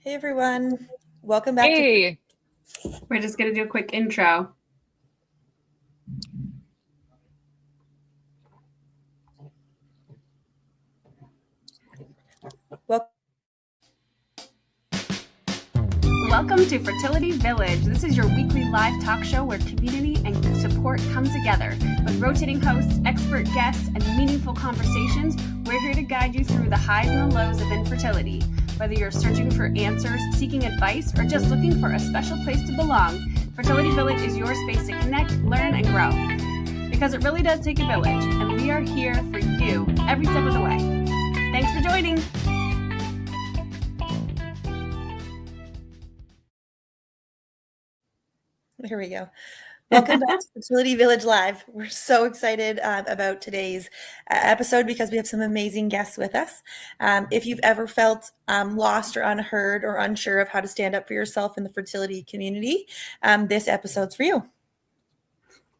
Hey everyone, welcome back to. Hey, We're just going to do a quick intro. Welcome to Fertility Village. This is your weekly live talk show where community and support come together. With rotating hosts, expert guests, and meaningful conversations, we're here to guide you through the highs and the lows of infertility. Whether you're searching for answers, seeking advice, or just looking for a special place to belong, Fertility Village is your space to connect, learn, and grow. Because it really does take a village, and we are here for you every step of the way. Thanks for joining. Here we go. Welcome back to Fertility Village Live. We're so excited about today's episode because we have some amazing guests with us. If you've ever felt lost or unheard or unsure of how to stand up for yourself in the fertility community, this episode's for you.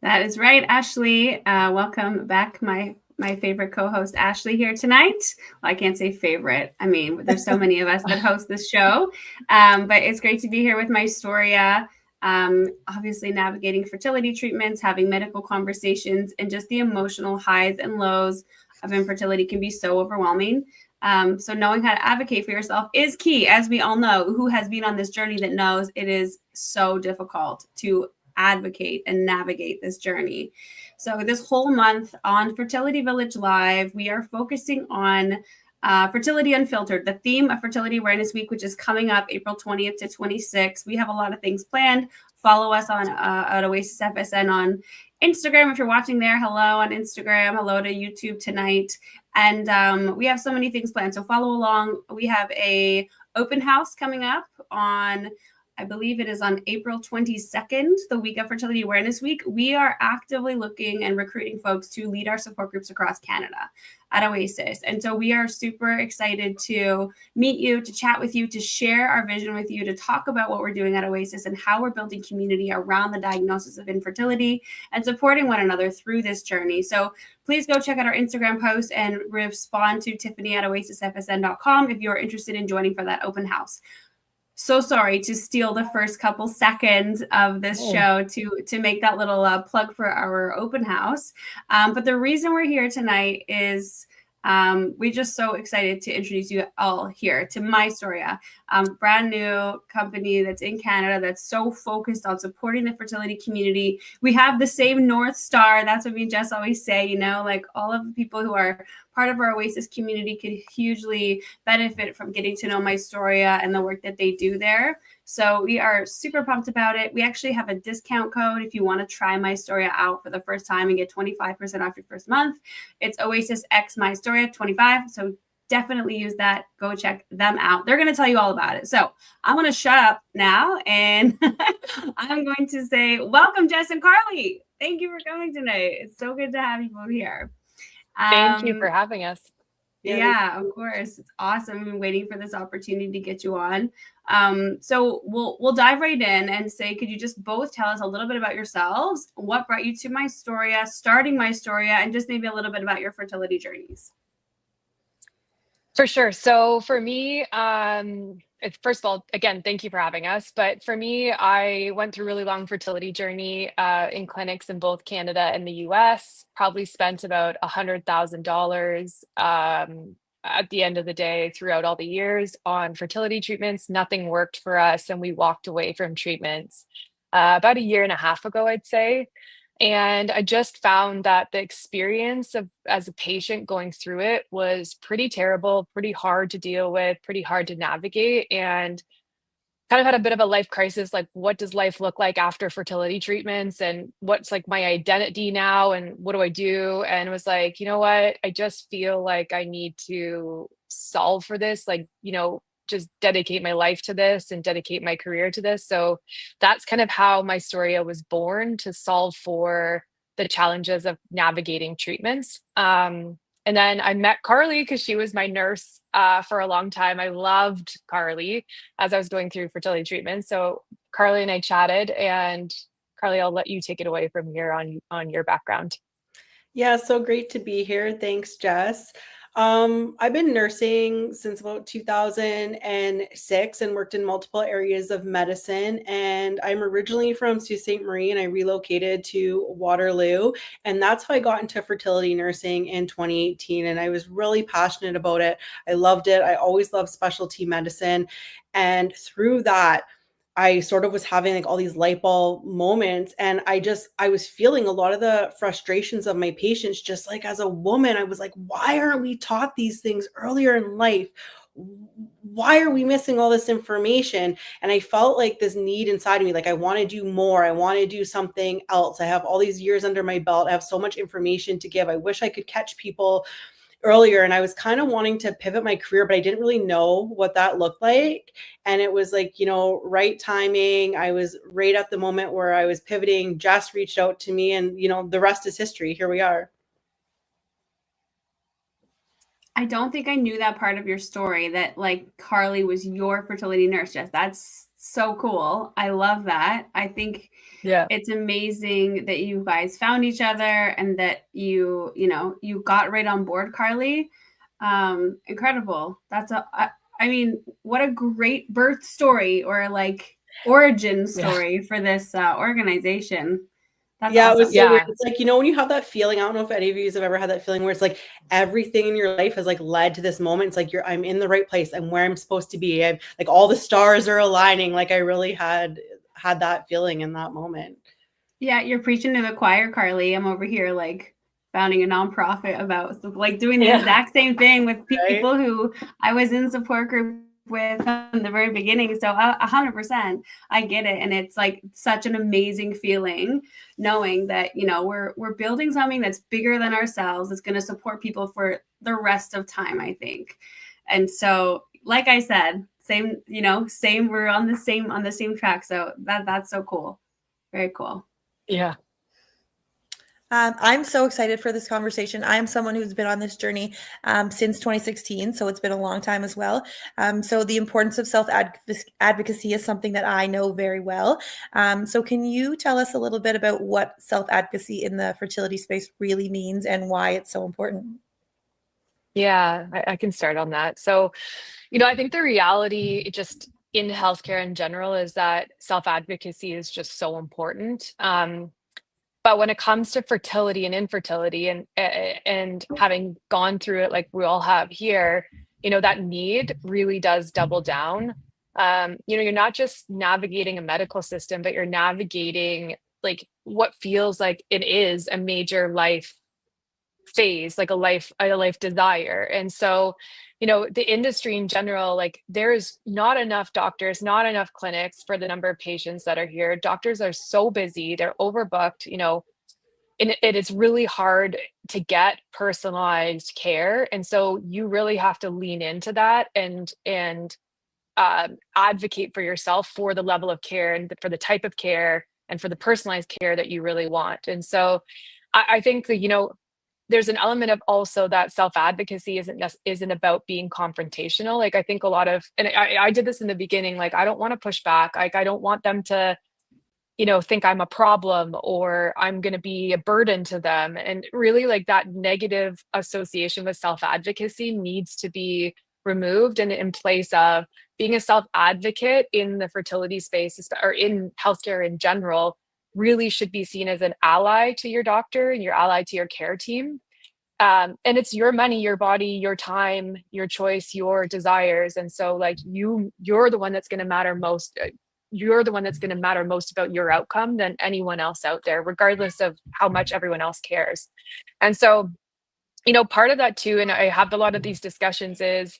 That is right, Ashley. Welcome back, my favorite co-host, Ashley, here tonight. Well, I can't say favorite. I mean, there's so many of us that host this show, but it's great to be here with MyStoria. Obviously navigating fertility treatments, having medical conversations, and just the emotional highs and lows of infertility can be so overwhelming. So knowing how to advocate for yourself is key. As we all know, who has been on this journey that knows it is so difficult to advocate and navigate this journey. So this whole month on Fertility Village Live, we are focusing on Fertility Unfiltered, the theme of Fertility Awareness Week, which is coming up April 20th to 26th. We have a lot of things planned. Follow us on at Oasis FSN on Instagram. If you're watching there, hello on Instagram. Hello to YouTube tonight. And we have so many things planned. So follow along. We have a open house coming up on, I believe it is on April 22nd, the week of Fertility Awareness Week. We are actively looking and recruiting folks to lead our support groups across Canada at Oasis. And so we are super excited to meet you, to chat with you, to share our vision with you, to talk about what we're doing at Oasis and how we're building community around the diagnosis of infertility and supporting one another through this journey. So please go check out our Instagram post and respond to Tiffany at oasisfsn.com if you're interested in joining for that open house. So sorry to steal the first couple seconds of this show to make that little plug for our open house. But the reason we're here tonight is we're just so excited to introduce you all here to MyStoria, brand new company that's in Canada that's so focused on supporting the fertility community. We have the same North Star. That's what me and Jess always say, you know, like all of the people who are part of our Oasis community could hugely benefit from getting to know MyStoria and the work that they do there. So we are super pumped about it. We actually have a discount code if you want to try MyStoria out for the first time and get 25% off your first month. It's Oasis X MyStoria 25. So definitely use that. Go check them out. They're going to tell you all about it. So I'm going to shut up now and I'm going to say, welcome, Jess and Carly. Thank you for coming tonight. It's so good to have you both here. Thank you for having us. Yeah, of course. It's awesome. I've been waiting for this opportunity to get you on. So we'll dive right in and say, could you just both tell us a little bit about yourselves, what brought you to MyStoria, starting MyStoria, and just maybe a little bit about your fertility journeys? For sure. So for me, first of all, again, thank you for having us. But for me, I went through a really long fertility journey in clinics in both Canada and the US, probably spent about $100,000 at the end of the day throughout all the years on fertility treatments. Nothing worked for us, and we walked away from treatments about a year and a half ago, I'd say. And I just found that the experience of as a patient going through it was pretty terrible, pretty hard to deal with, pretty hard to navigate, and kind of had a bit of a life crisis. Like, what does life look like after fertility treatments? And what's like my identity now? And what do I do? And it was like, you know what? I just feel like I need to solve for this. Like, you know, just dedicate my life to this and dedicate my career to this. So that's kind of how MyStoria was born, to solve for the challenges of navigating treatments. And then I met Carly because she was my nurse for a long time. I loved Carly as I was going through fertility treatment. So Carly and I chatted, and Carly, I'll let you take it away from here on your background. Yeah, so great to be here. Thanks, Jess. I've been nursing since about 2006 and worked in multiple areas of medicine. And I'm originally from Sault Ste. Marie and I relocated to Waterloo. And that's how I got into fertility nursing in 2018. And I was really passionate about it. I loved it. I always loved specialty medicine. And through that, I sort of was having like all these light bulb moments, and I was feeling a lot of the frustrations of my patients. Just like as a woman, I was like, why aren't we taught these things earlier in life? Why are we missing all this information? And I felt like this need inside of me, like I want to do more. I want to do something else. I have all these years under my belt. I have so much information to give. I wish I could catch people earlier, and I was kind of wanting to pivot my career, but I didn't really know what that looked like. And it was like, right timing. I was right at the moment where I was pivoting. Jess reached out to me, and the rest is history. Here we are. I don't think I knew that part of your story, that like Carly was your fertility nurse, Jess. That's so cool. I love that. I think it's amazing that you guys found each other and that you got right on board, Carly. Incredible. I mean, what a great birth story, or like origin story for this organization. That's awesome. It was so weird. It's like, when you have that feeling, I don't know if any of you have ever had that feeling where it's like everything in your life has like led to this moment. It's like I'm in the right place. I'm where I'm supposed to be. I'm like, all the stars are aligning. Like I really had that feeling in that moment. Yeah, you're preaching to the choir, Carly. I'm over here like founding a nonprofit about like doing the exact same thing with people who I was in support group with from the very beginning. So 100%, I get it. And it's like such an amazing feeling knowing that, we're building something that's bigger than ourselves. It's going to support people for the rest of time, I think. And so, like I said, same, we're on the same track. So that's so cool. Very cool. Yeah. I'm so excited for this conversation. I'm someone who's been on this journey since 2016, so it's been a long time as well. So the importance of self-advocacy is something that I know very well. So can you tell us a little bit about what self-advocacy in the fertility space really means and why it's so important? Yeah, I can start on that. So, I think the reality just in healthcare in general is that self-advocacy is just so important. But when it comes to fertility and infertility and having gone through it like we all have here, that need really does double down. You're not just navigating a medical system, but you're navigating like what feels like it is a major life phase, like a life desire. And so, the industry in general, like there's not enough doctors, not enough clinics for the number of patients that are here. Doctors are so busy, they're overbooked, and it is really hard to get personalized care. And so you really have to lean into that and advocate for yourself for the level of care and for the type of care and for the personalized care that you really want. And so I think that, there's an element of also that self-advocacy isn't about being confrontational. Like I think a lot of, and I did this in the beginning, like I don't want to push back. Like I don't want them to, think I'm a problem or I'm going to be a burden to them. And really like that negative association with self-advocacy needs to be removed, and in place of being a self-advocate in the fertility space or in healthcare in general really should be seen as an ally to your doctor and your ally to your care team. And it's your money, your body, your time, your choice, your desires. And so like you're the one that's going to matter most. You're the one that's going to matter most about your outcome than anyone else out there, regardless of how much everyone else cares. And so, part of that too, and I have a lot of these discussions is,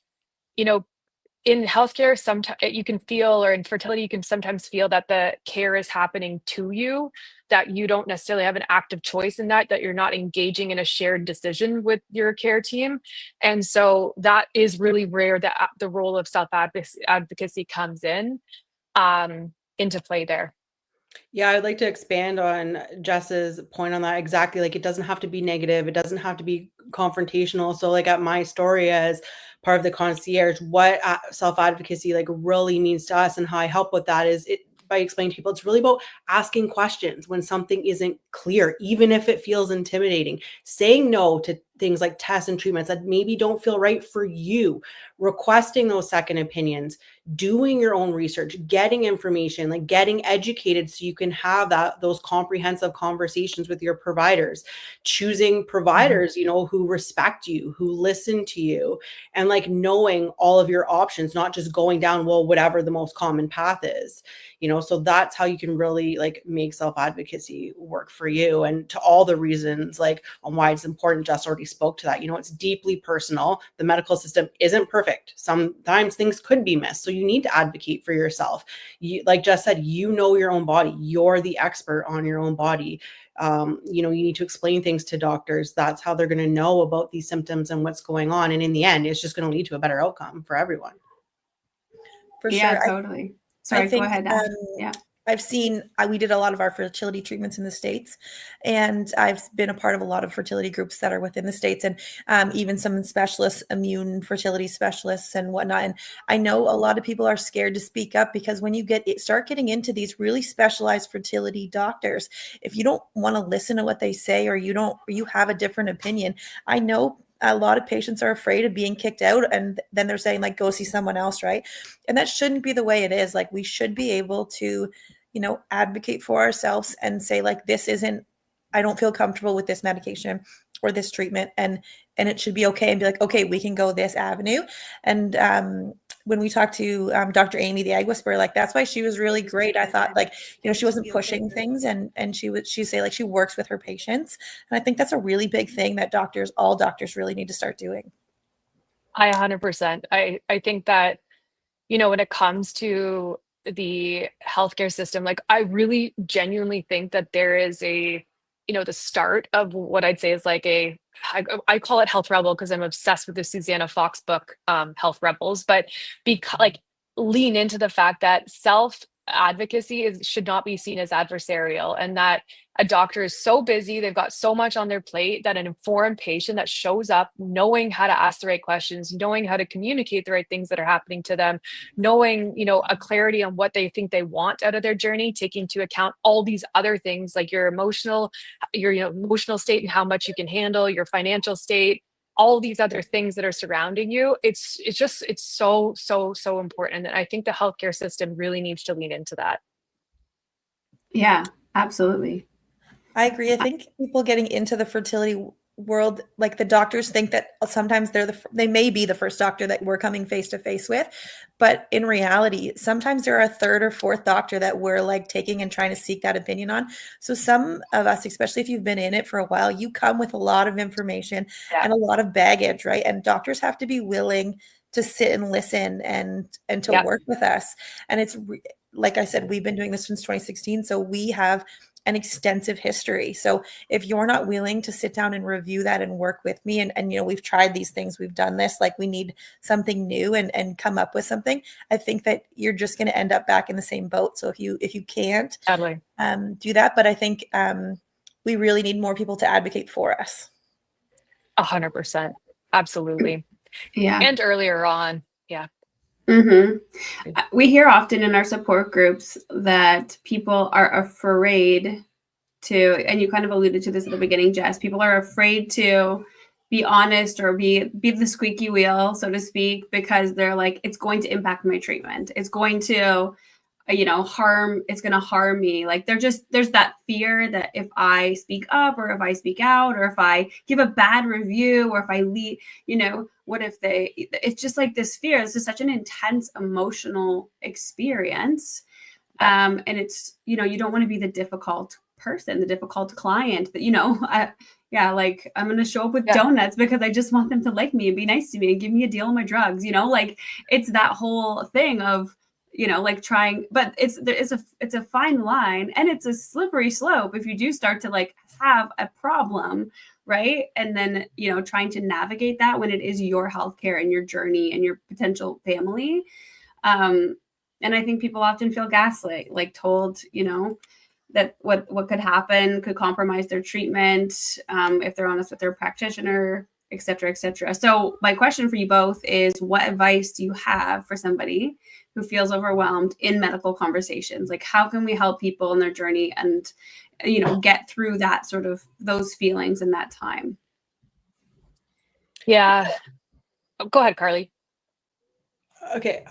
in healthcare, sometimes you can feel, or in fertility, you can sometimes feel that the care is happening to you, that you don't necessarily have an active choice in that you're not engaging in a shared decision with your care team. And so that is really where the role of self-advocacy comes into play there. Yeah, I'd like to expand on Jess's point on that. Exactly. Like it doesn't have to be negative. It doesn't have to be confrontational. So like at MyStoria as part of the concierge, what self-advocacy like really means to us and how I help with that is by explaining to people, it's really about asking questions when something isn't clear, even if it feels intimidating, saying no to things like tests and treatments that maybe don't feel right for you, requesting those second opinions, doing your own research, getting information, like getting educated so you can have those comprehensive conversations with your providers, choosing providers, you know, who respect you, who listen to you, and like knowing all of your options, not just going down, well, whatever the most common path is, you know. So that's how you can really like make self-advocacy work for you. And to all the reasons like on why it's important, Jess already spoke to that. You know, it's deeply personal. The medical system isn't perfect. Sometimes things could be missed. So you need to advocate for yourself. You, like Jess said, you know your own body. You're the expert on your own body. You know, you need to explain things to doctors. That's how they're going to know about these symptoms and what's going on. And in the end, it's just going to lead to a better outcome for everyone. For Yeah, sure. totally. Sorry, I think, go ahead. Yeah. I've seen, we did a lot of our fertility treatments in the States, and I've been a part of a lot of fertility groups that are within the States, and even some specialists, immune fertility specialists and whatnot. And I know a lot of people are scared to speak up because when you start getting into these really specialized fertility doctors, if you don't want to listen to what they say, or you have a different opinion, I know a lot of patients are afraid of being kicked out, and then they're saying like, go see someone else, right? And that shouldn't be the way it is. Like, we should be able to, you know, advocate for ourselves and say like, I don't feel comfortable with this medication or this treatment, and it should be okay, and be like, okay, we can go this avenue. And when we talked to Dr. Amy, the egg whisperer, like that's why she was really great. I thought like, you know, she wasn't pushing things, and she'd say like she works with her patients. And I think that's a really big thing that all doctors really need to start doing. I 100%. I think that, you know, when it comes to the healthcare system, like I really genuinely think that there is the start of what I'd say is like I call it Health Rebel because I'm obsessed with the Susanna Fox book, Health Rebels, but like lean into the fact that self advocacy should not be seen as adversarial, and that a doctor is so busy, they've got so much on their plate, that an informed patient that shows up knowing how to ask the right questions, knowing how to communicate the right things that are happening to them, knowing, you know, a clarity on what they think they want out of their journey, taking into account all these other things like your emotional state and how much you can handle, your financial state, all these other things that are surrounding you. It's so important. And I think the healthcare system really needs to lean into that. Yeah, absolutely. I agree. I think people getting into the fertility world, like the doctors think that sometimes they may be the first doctor that we're coming face to face with, but in reality, sometimes they're a third or fourth doctor that we're like taking and trying to seek that opinion on. So some of us, especially if you've been in it for a while, you come with a lot of information and a lot of baggage, right? And doctors have to be willing to sit and listen and to work with us. And it's like I said, we've been doing this since 2016, so we have an extensive history. So if you're not willing to sit down and review that and work with me, and you know, we've tried these things, we've done this, like we need something new and come up with something, I think that you're just going to end up back in the same boat. So if you can't do that, but I think we really need more people to advocate for us. 100%. Absolutely. Yeah. And earlier on. Yeah. Mm-hmm. We hear often in our support groups that people are afraid to, and you kind of alluded to this at the beginning, Jess, people are afraid to be honest or be the squeaky wheel, so to speak, because they're like, it's going to impact my treatment. It's going to, it's going to harm me. Like there's that fear that if I speak up or if I speak out or if I give a bad review or if I leave, what if it's just like this fear. This is such an intense emotional experience. And it's, you don't want to be the difficult person, the difficult client that, like I'm going to show up with donuts because I just want them to like me and be nice to me and give me a deal on my drugs, like it's that whole thing of, like trying, but it's a fine line and it's a slippery slope if you do start to like have a problem, right? And then, trying to navigate that when it is your healthcare and your journey and your potential family. And I think people often feel gaslit, like told, that what could happen could compromise their treatment if they're honest with their practitioner, et cetera, et cetera. So my question for you both is, what advice do you have for somebody who feels overwhelmed in medical conversations? Like, how can we help people in their journey and, get through that sort of those feelings in that time? Yeah. Oh, go ahead, Carly. Okay.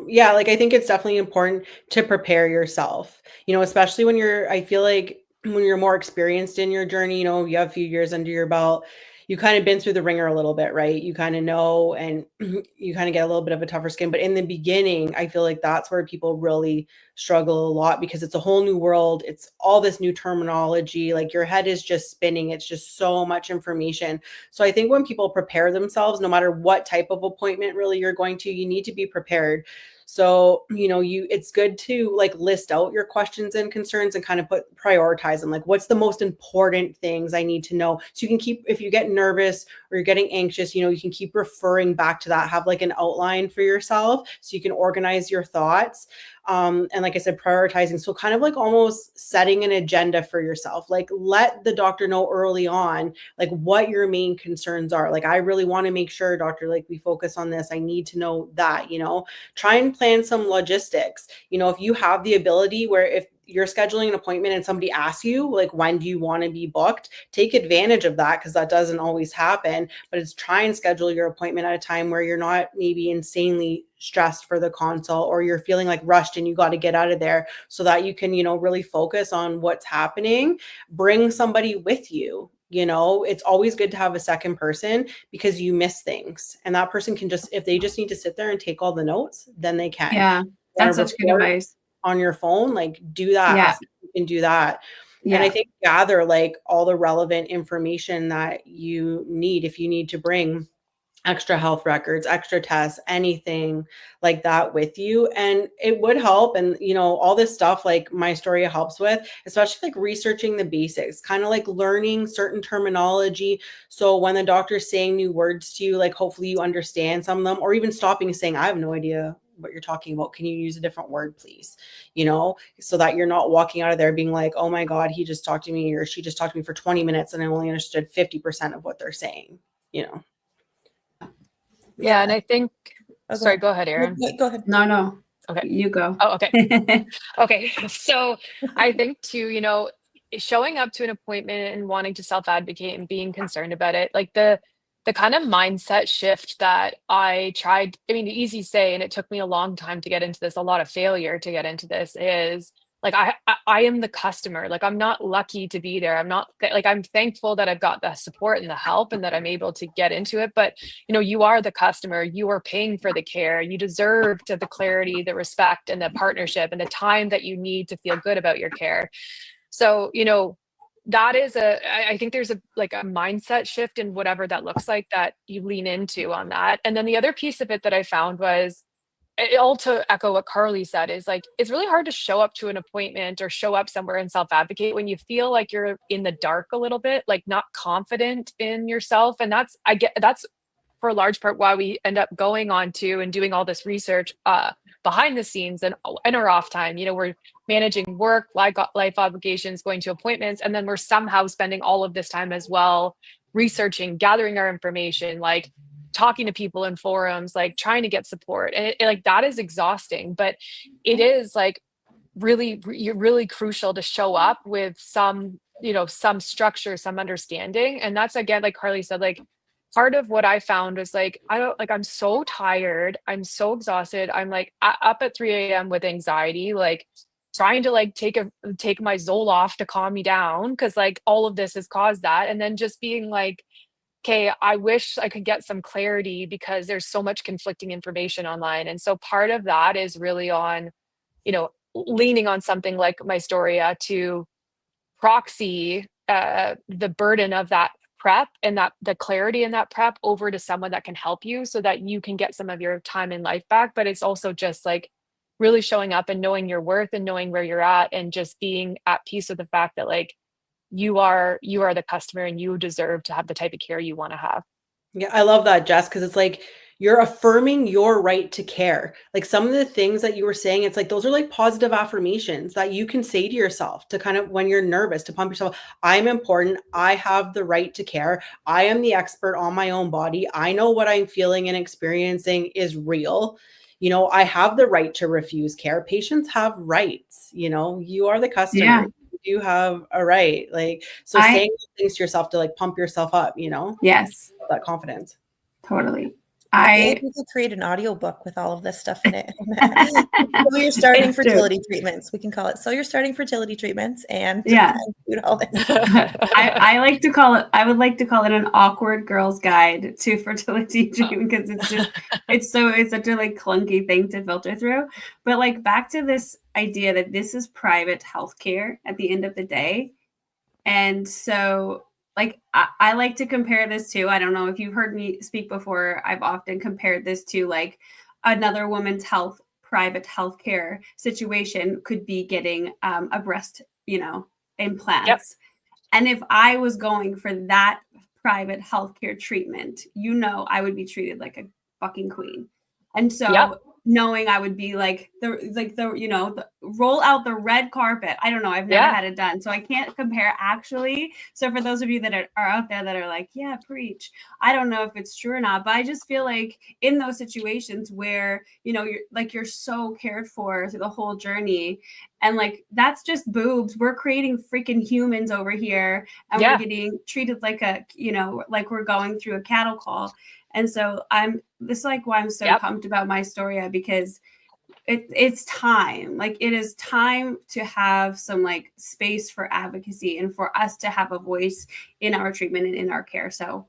Yeah, like I think it's definitely important to prepare yourself, especially when I feel like when you're more experienced in your journey, you have a few years under your belt, you kind of been through the ringer a little bit, right? You kind of know, and you kind of get a little bit of a tougher skin. But in the beginning, I feel like that's where people really struggle a lot because it's a whole new world. It's all this new terminology. Like your head is just spinning. It's just so much information. So I think when people prepare themselves, no matter what type of appointment really you're going to, you need to be prepared. So, it's good to like list out your questions and concerns and kind of prioritize them. Like, what's the most important things I need to know? So you can keep, if you get nervous or you're getting anxious, you can keep referring back to that, have like an outline for yourself so you can organize your thoughts. And like I said, prioritizing. So kind of like almost setting an agenda for yourself, like let the doctor know early on, like what your main concerns are. Like, I really want to make sure, doctor, like we focus on this. I need to know that, try and plan some logistics. If you have the ability where if you're scheduling an appointment and somebody asks you, like, when do you want to be booked? Take advantage of that because that doesn't always happen. But it's try and schedule your appointment at a time where you're not maybe insanely stressed for the consult or you're feeling like rushed and you got to get out of there so that you can, really focus on what's happening. Bring somebody with you. It's always good to have a second person because you miss things. And that person can if they just need to sit there and take all the notes, then they can. Yeah, that's such good advice. On your phone, like do that. Yeah. Ask if you can do that. Yeah. And I think gather like all the relevant information that you need. If you need to bring extra health records, extra tests, anything like that with you. And it would help. And, all this stuff like MyStoria helps with, especially like researching the basics, kind of like learning certain terminology. So when the doctor's saying new words to you, like hopefully you understand some of them, or even stopping and saying, I have no idea what you're talking about. Can you use a different word, please? So that you're not walking out of there being like, oh my God, he just talked to me or she just talked to me for 20 minutes and I only understood 50% of what they're saying, Yeah. And I think, sorry, go ahead, Erin. Go ahead. No. Okay. You go. Oh, okay. Okay. So I think too, showing up to an appointment and wanting to self-advocate and being concerned about it, like the kind of mindset shift that I tried, I mean, easy say, and it took me a long time to get into this, a lot of failure to get into this is like, I am the customer. Like, I'm not lucky to be there. I'm not like, I'm thankful that I've got the support and the help and that I'm able to get into it. But, you are the customer, you are paying for the care. You deserve the clarity, the respect and the partnership and the time that you need to feel good about your care. So, that is I think there's a mindset shift in whatever that looks like that you lean into on that. And then the other piece of it that I found was all to echo what Carly said is like, it's really hard to show up to an appointment or show up somewhere and self-advocate when you feel like you're in the dark a little bit, like not confident in yourself. And that's for a large part why we end up going on to and doing all this research behind the scenes and in our off time. We're managing work, life obligations, going to appointments, and then we're somehow spending all of this time as well researching, gathering our information, like talking to people in forums, like trying to get support. And like that is exhausting, but it is like really crucial to show up with some some structure, some understanding. And that's, again, like Carly said, like part of what I found was like, I'm so tired, I'm so exhausted, I'm like up at 3 a.m. with anxiety, like trying to like take my Zoloft to calm me down because like all of this has caused that. And then just being like, okay, I wish I could get some clarity because there's so much conflicting information online. And so part of that is really on, leaning on something like MyStoria to proxy the burden of that prep and that the clarity in that prep over to someone that can help you so that you can get some of your time and life back. But it's also just like really showing up and knowing your worth and knowing where you're at and just being at peace with the fact that like you are the customer and you deserve to have the type of care you want to have. Yeah, I love that, Jess, because it's like you're affirming your right to care. Like some of the things that you were saying, it's like those are like positive affirmations that you can say to yourself to kind of when you're nervous to pump yourself. I'm important. I have the right to care. I am the expert on my own body. I know what I'm feeling and experiencing is real. I have the right to refuse care. Patients have rights. You are the customer. Yeah. You have a right. Like, so saying things to yourself to like pump yourself up, Yes. that confidence. Totally. I feel like we could create an audiobook with all of this stuff in it. So you're starting fertility treatments. We can call it So You're Starting Fertility Treatments and include all this. I like to call it, I would like to call it an awkward girl's guide to fertility treatment, because it's just, it's such a like clunky thing to filter through. But like back to this idea that this is private healthcare at the end of the day. And so like, I like to compare this to, I don't know if you've heard me speak before, I've often compared this to like another woman's private healthcare situation could be getting a breast, implants. Yep. And if I was going for that private healthcare treatment, I would be treated like a fucking queen. And so knowing I would be like the roll out the red carpet. I don't know. I've never had it done. So I can't compare actually. So for those of you that are out there that are like, yeah, preach. I don't know if it's true or not, but I just feel like in those situations where, you're so cared for through the whole journey, and like, that's just boobs. We're creating freaking humans over here, and we're getting treated like like we're going through a cattle call. And so this is like why I'm so pumped about MyStoria, because it's time. Like, it is time to have some like space for advocacy and for us to have a voice in our treatment and in our care. So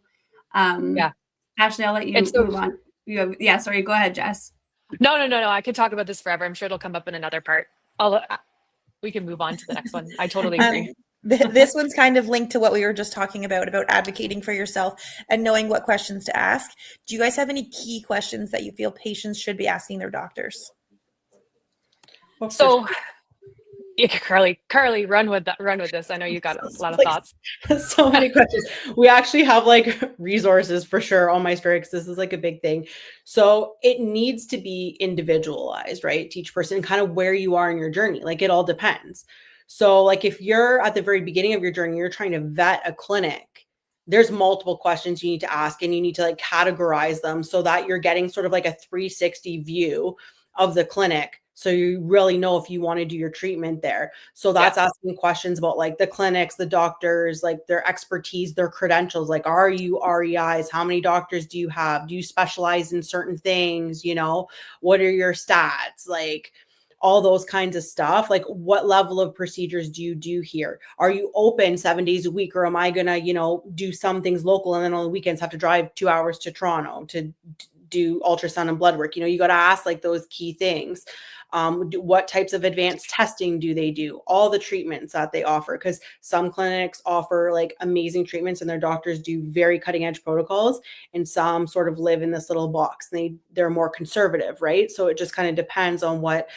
Ashley, I'll let you move on. Sorry, go ahead, Jess. No. I could talk about this forever. I'm sure it'll come up in another part. We can move on to the next one. I totally agree. This one's kind of linked to what we were just talking about advocating for yourself and knowing what questions to ask. Do you guys have any key questions that you feel patients should be asking their doctors? So, Carly, run with this. I know you got a lot of thoughts. So many questions. We actually have like resources for sure on MyStoria, because this is like a big thing. So it needs to be individualized, right? To each person, kind of where you are in your journey. Like, it all depends. So like, if you're at the very beginning of your journey, you're trying to vet a clinic, there's multiple questions you need to ask, and you need to like categorize them so that you're getting sort of like a 360 view of the clinic. So you really know if you want to do your treatment there. So that's asking questions about like the clinics, the doctors, like their expertise, their credentials. Like, are you REIs? How many doctors do you have? Do you specialize in certain things? What are your stats? Like, all those kinds of stuff. Like, what level of procedures do you do here? Are you open 7 days a week? Or am I going to, do some things local and then on the weekends have to drive 2 hours to Toronto to do ultrasound and blood work? You got to ask like those key things. What types of advanced testing do they do? All the treatments that they offer, because some clinics offer like amazing treatments and their doctors do very cutting edge protocols, and some sort of live in this little box. They're more conservative, right? So it just kind of depends on what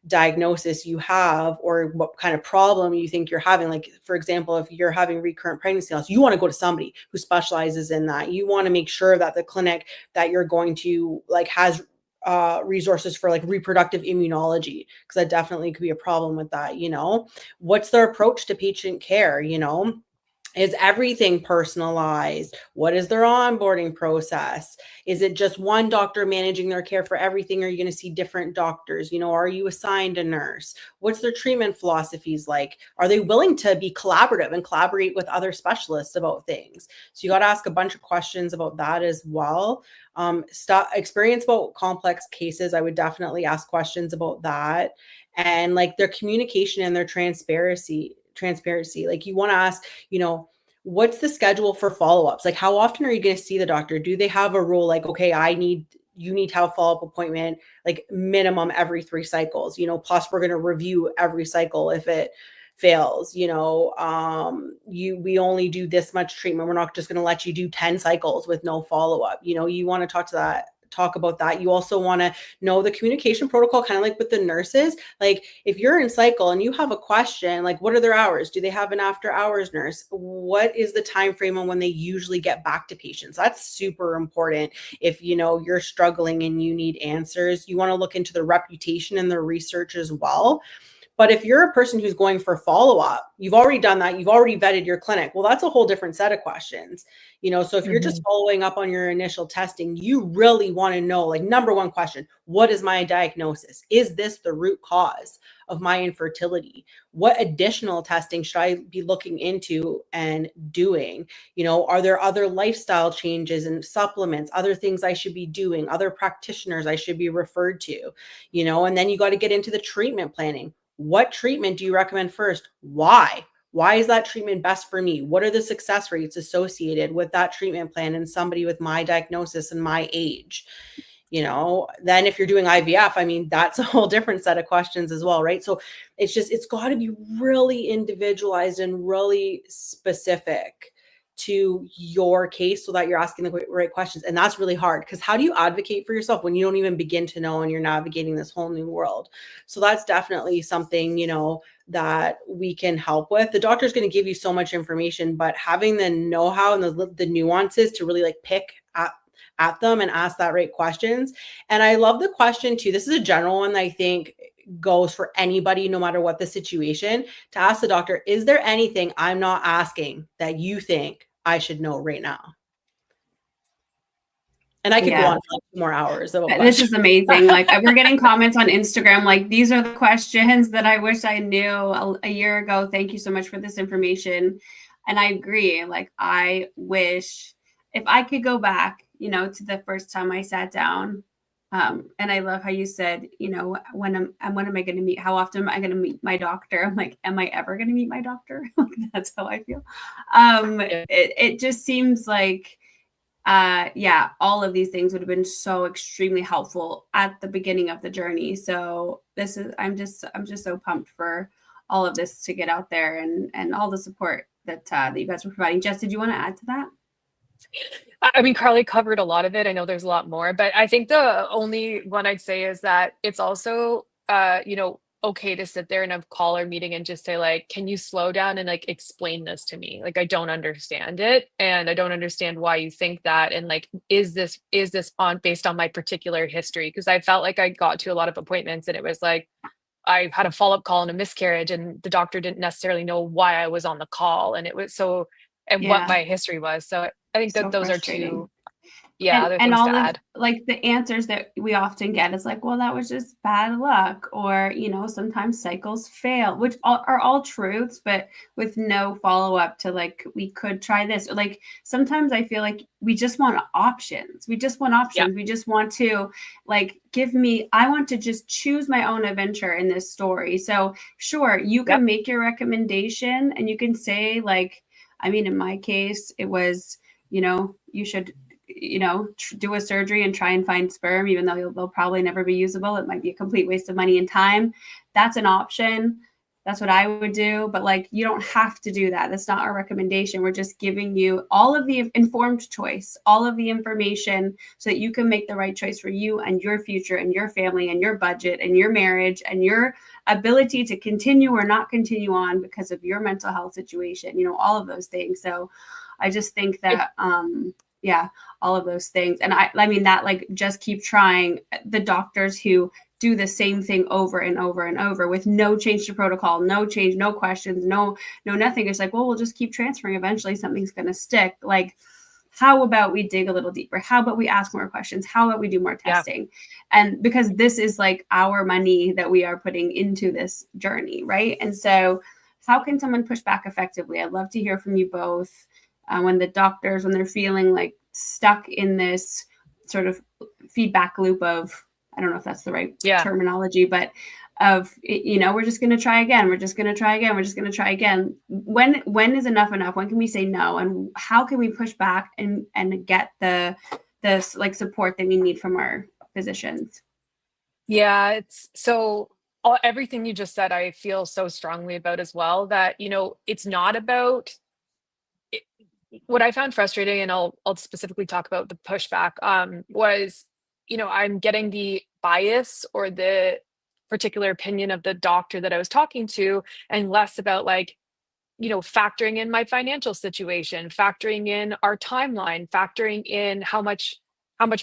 diagnosis you have or what kind of problem you think you're having. Like, for example, if you're having recurrent pregnancy loss, you want to go to somebody who specializes in that. You want to make sure that the clinic that you're going to like has resources for like reproductive immunology, because that definitely could be a problem with that. What's their approach to patient care? Is everything personalized? What is their onboarding process? Is it just one doctor managing their care for everything? Or are you going to see different doctors? Are you assigned a nurse? What's their treatment philosophies like? Are they willing to be collaborative and collaborate with other specialists about things? So you got to ask a bunch of questions about that as well. Experience about complex cases, I would definitely ask questions about that. And like their communication and their transparency. Like, you want to ask, what's the schedule for follow-ups? Like, how often are you going to see the doctor? Do they have a rule like, okay, you need to have a follow-up appointment, like minimum every 3 cycles, plus we're going to review every cycle if it fails, we only do this much treatment. We're not just going to let you do 10 cycles with no follow-up. You want to talk about that. You also want to know the communication protocol, kind of like with the nurses. Like, if you're in cycle and you have a question, like, what are their hours? Do they have an after hours nurse? What is the time frame on when they usually get back to patients? That's super important. If you're struggling and you need answers, you want to look into the reputation and the research as well. But if you're a person who's going for follow-up, you've already done that, you've already vetted your clinic. Well, that's a whole different set of questions. So if you're just following up on your initial testing, you really want to know, like, number one question, what is my diagnosis? Is this the root cause of my infertility? What additional testing should I be looking into and doing? Are there other lifestyle changes and supplements, other things I should be doing, other practitioners I should be referred to, and then you got to get into the treatment planning. What treatment do you recommend first? Why? Why is that treatment best for me? What are the success rates associated with that treatment plan in somebody with my diagnosis and my age? Then if you're doing IVF, I mean, that's a whole different set of questions as well, right? So it's got to be really individualized and really specific to your case so that you're asking the right questions. And that's really hard, because how do you advocate for yourself when you don't even begin to know and you're navigating this whole new world? So that's definitely something, that we can help with. The doctor's going to give you so much information, but having the know-how and the nuances to really like pick at them and ask that right questions. And I love the question too. This is a general one that I think goes for anybody, no matter what the situation, to ask the doctor, is there anything I'm not asking that you think I should know right now? And I could go on for like 2 more hours of a This is amazing. Like, we're getting comments on Instagram, like, these are the questions that I wish I knew a year ago. Thank you so much for this information. And I agree. Like, I wish if I could go back, to the first time I sat down. And I love how you said, when am I going to meet? How often am I going to meet my doctor? I'm like, am I ever going to meet my doctor? That's how I feel. It just seems like, all of these things would have been so extremely helpful at the beginning of the journey. So I'm just so pumped for all of this to get out there and all the support that you guys are providing. Jess, did you want to add to that? I mean, Carly covered a lot of it. I know there's a lot more, but I think the only one I'd say is that it's also, okay to sit there in a call or meeting and just say, like, can you slow down and like explain this to me? Like, I don't understand it, and I don't understand why you think that. And like, is this based on my particular history? Because I felt like I got to a lot of appointments and it was like, I had a follow-up call and a miscarriage, and the doctor didn't necessarily know why I was on the call, and it was so, and what my history was. So I think that those are two, other and things all to of add. like the answers that we often get is like, well, that was just bad luck, or sometimes cycles fail, which are all truths, but with no follow-up to like, we could try this. Or like, sometimes I feel like we just want options. We just want to like, I want to just choose my own adventure in this story. So sure, you can make your recommendation and you can say, like, I mean, in my case, it was, you should, do a surgery and try and find sperm, even though they'll probably never be usable. It might be a complete waste of money and time. That's an option. That's what I would do. But like, you don't have to do that. That's not our recommendation. We're just giving you all of the informed choice, all of the information so that you can make the right choice for you and your future and your family and your budget and your marriage and your ability to continue or not continue on because of your mental health situation, all of those things. So I just think that, all of those things. And I mean that, like, just keep trying. The doctors who do the same thing over and over and over with no change to protocol, no change, no questions, no nothing. It's like, well, we'll just keep transferring. Eventually something's going to stick. Like, how about we dig a little deeper? How about we ask more questions? How about we do more testing? And because this is like our money that we are putting into this journey, right? And so how can someone push back effectively? I'd love to hear from you both. When they're feeling like stuck in this sort of feedback loop of, I don't know if that's the right terminology, but of, we're just going to try again. We're just going to try again. We're just going to try again. When is enough enough? When can we say no? And how can we push back and get the like support that we need from our physicians? Yeah, it's so everything you just said, I feel so strongly about as well, that, it's not about what I found frustrating, and I'll specifically talk about the pushback, was, I'm getting the bias or the particular opinion of the doctor that I was talking to, and less about like, factoring in my financial situation, factoring in our timeline, factoring in how much